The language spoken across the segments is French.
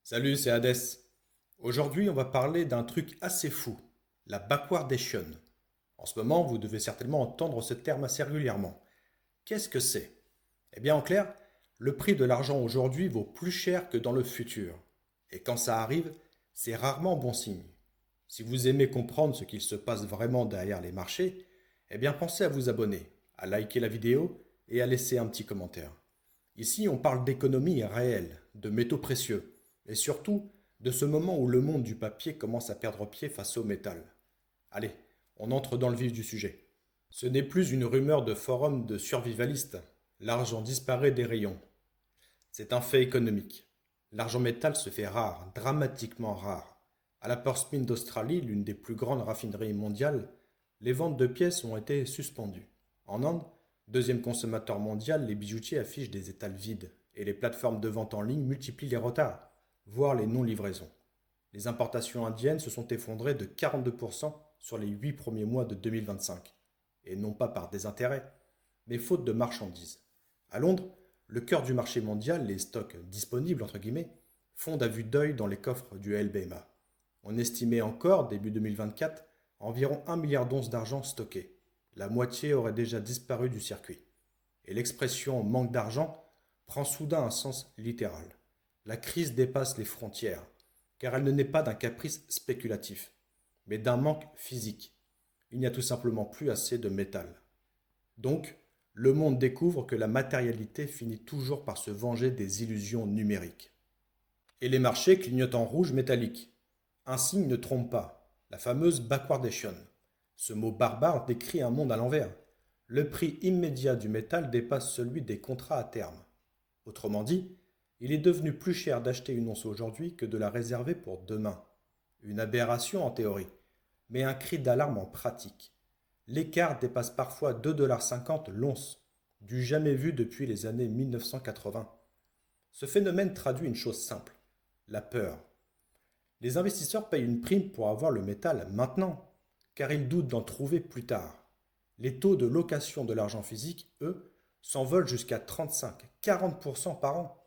Salut, c'est Hades. Aujourd'hui, on va parler d'un truc assez fou, la backwardation. En ce moment, vous devez certainement entendre ce terme assez régulièrement. Qu'est-ce que c'est? Eh bien, en clair, le prix de l'argent aujourd'hui vaut plus cher que dans le futur. Et quand ça arrive, c'est rarement bon signe. Si vous aimez comprendre ce qu'il se passe vraiment derrière les marchés, eh bien, pensez à vous abonner, à liker la vidéo et à laisser un petit commentaire. Ici, on parle d'économie réelle, de métaux précieux, et surtout de ce moment où le monde du papier commence à perdre pied face au métal. Allez, on entre dans le vif du sujet. Ce n'est plus une rumeur de forum de survivalistes. L'argent disparaît des rayons. C'est un fait économique. L'argent métal se fait rare, dramatiquement rare. À la Port Smith d'Australie, l'une des plus grandes raffineries mondiales, les ventes de pièces ont été suspendues. En Inde, deuxième consommateur mondial, les bijoutiers affichent des étals vides et les plateformes de vente en ligne multiplient les retards, voire les non-livraisons. Les importations indiennes se sont effondrées de 42% sur les 8 premiers mois de 2025, et non pas par désintérêt, mais faute de marchandises. À Londres, le cœur du marché mondial, les stocks disponibles entre guillemets, fondent à vue d'œil dans les coffres du LBMA. On estimait encore, début 2024, environ 1 milliard d'onces d'argent stockées. La moitié aurait déjà disparu du circuit. Et l'expression manque d'argent prend soudain un sens littéral. La crise dépasse les frontières, car elle ne naît pas d'un caprice spéculatif, mais d'un manque physique. Il n'y a tout simplement plus assez de métal. Donc, le monde découvre que la matérialité finit toujours par se venger des illusions numériques. Et les marchés clignotent en rouge métallique. Un signe ne trompe pas, la fameuse backwardation. Ce mot barbare décrit un monde à l'envers. Le prix immédiat du métal dépasse celui des contrats à terme. Autrement dit, il est devenu plus cher d'acheter une once aujourd'hui que de la réserver pour demain. Une aberration en théorie, mais un cri d'alarme en pratique. L'écart dépasse parfois 2,50 $ l'once, du jamais vu depuis les années 1980. Ce phénomène traduit une chose simple, la peur. Les investisseurs payent une prime pour avoir le métal maintenant, car ils doutent d'en trouver plus tard. Les taux de location de l'argent physique, eux, s'envolent jusqu'à 35-40% par an.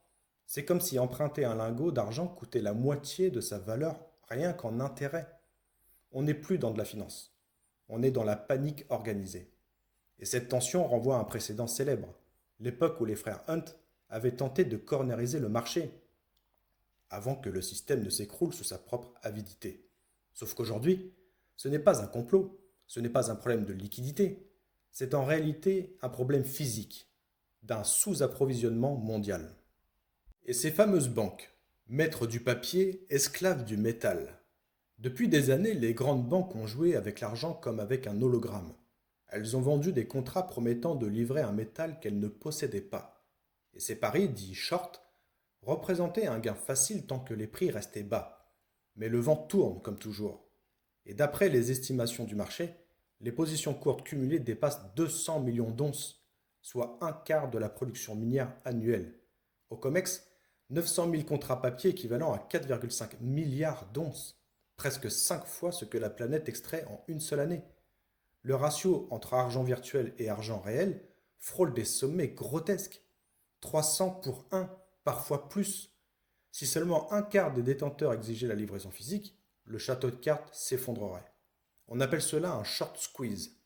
C'est comme si emprunter un lingot d'argent coûtait la moitié de sa valeur rien qu'en intérêt. On n'est plus dans de la finance, on est dans la panique organisée. Et cette tension renvoie à un précédent célèbre, l'époque où les frères Hunt avaient tenté de corneriser le marché, avant que le système ne s'écroule sous sa propre avidité. Sauf qu'aujourd'hui, ce n'est pas un complot, ce n'est pas un problème de liquidité, c'est en réalité un problème physique, d'un sous-approvisionnement mondial. Et ces fameuses banques, maîtres du papier, esclaves du métal. Depuis des années, les grandes banques ont joué avec l'argent comme avec un hologramme. Elles ont vendu des contrats promettant de livrer un métal qu'elles ne possédaient pas. Et ces paris, dits short, représentaient un gain facile tant que les prix restaient bas. Mais le vent tourne comme toujours. Et d'après les estimations du marché, les positions courtes cumulées dépassent 200 millions d'onces, soit un quart de la production minière annuelle. Au COMEX, 900 000 contrats papier équivalent à 4,5 milliards d'onces, presque 5 fois ce que la planète extrait en une seule année. Le ratio entre argent virtuel et argent réel frôle des sommets grotesques. 300 pour 1, parfois plus. Si seulement un quart des détenteurs exigeait la livraison physique, le château de cartes s'effondrerait. On appelle cela un short squeeze,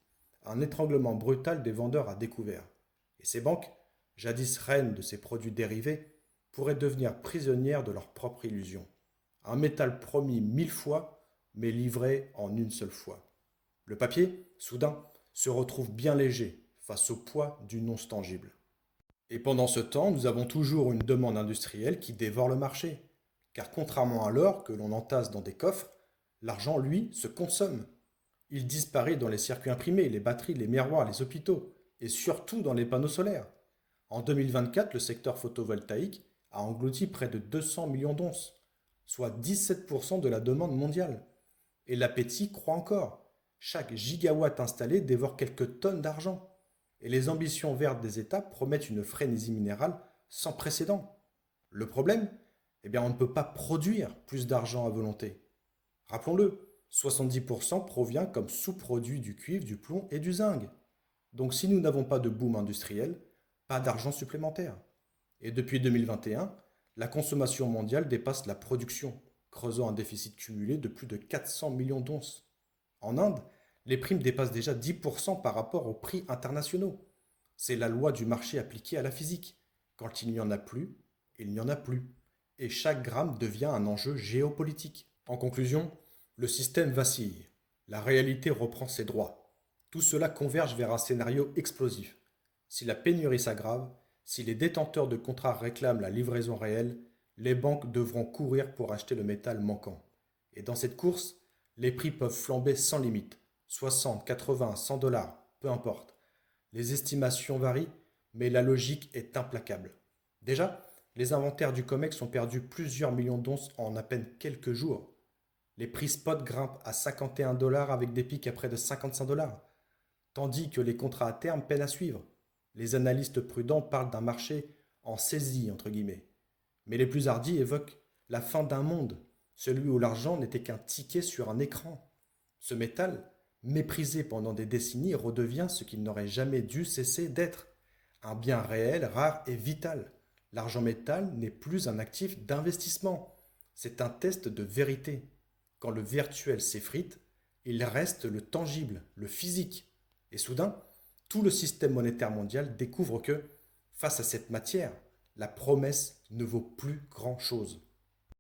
un étranglement brutal des vendeurs à découvert. Et ces banques, jadis reines de ces produits dérivés, pourraient devenir prisonnières de leur propre illusion. Un métal promis 1000 fois, mais livré en une seule fois. Le papier, soudain, se retrouve bien léger face au poids du non tangible. Et pendant ce temps, nous avons toujours une demande industrielle qui dévore le marché. Car contrairement à l'or que l'on entasse dans des coffres, l'argent, lui, se consomme. Il disparaît dans les circuits imprimés, les batteries, les miroirs, les hôpitaux, et surtout dans les panneaux solaires. En 2024, le secteur photovoltaïque a englouti près de 200 millions d'onces, soit 17% de la demande mondiale. Et l'appétit croît encore. Chaque gigawatt installé dévore quelques tonnes d'argent. Et les ambitions vertes des États promettent une frénésie minérale sans précédent. Le problème, eh bien, on ne peut pas produire plus d'argent à volonté. Rappelons-le, 70% provient comme sous-produit du cuivre, du plomb et du zinc. Donc si nous n'avons pas de boom industriel, pas d'argent supplémentaire. Et depuis 2021, La consommation mondiale dépasse la production, creusant un déficit cumulé de plus de 400 millions d'onces. En Inde, les primes dépassent déjà 10% par rapport aux prix internationaux. C'est la loi du marché appliquée à la physique. Quand il n'y en a plus, il n'y en a plus. Et chaque gramme devient un enjeu géopolitique. En conclusion, le système vacille. La réalité reprend ses droits. Tout cela converge vers un scénario explosif. Si la pénurie s'aggrave, si les détenteurs de contrats réclament la livraison réelle, les banques devront courir pour acheter le métal manquant. Et dans cette course, les prix peuvent flamber sans limite. 60, 80, 100 dollars, peu importe. Les estimations varient, mais la logique est implacable. Déjà, les inventaires du COMEX ont perdu plusieurs millions d'onces en à peine quelques jours. Les prix spot grimpent à 51 dollars avec des pics à près de 55 dollars, tandis que les contrats à terme peinent à suivre. Les analystes prudents parlent d'un marché en saisie, entre guillemets. Mais les plus hardis évoquent la fin d'un monde, celui où l'argent n'était qu'un ticket sur un écran. Ce métal, méprisé pendant des décennies, redevient ce qu'il n'aurait jamais dû cesser d'être. Un bien réel, rare et vital. L'argent métal n'est plus un actif d'investissement. C'est un test de vérité. Quand le virtuel s'effrite, il reste le tangible, le physique. Et soudain, tout le système monétaire mondial découvre que, face à cette matière, la promesse ne vaut plus grand-chose.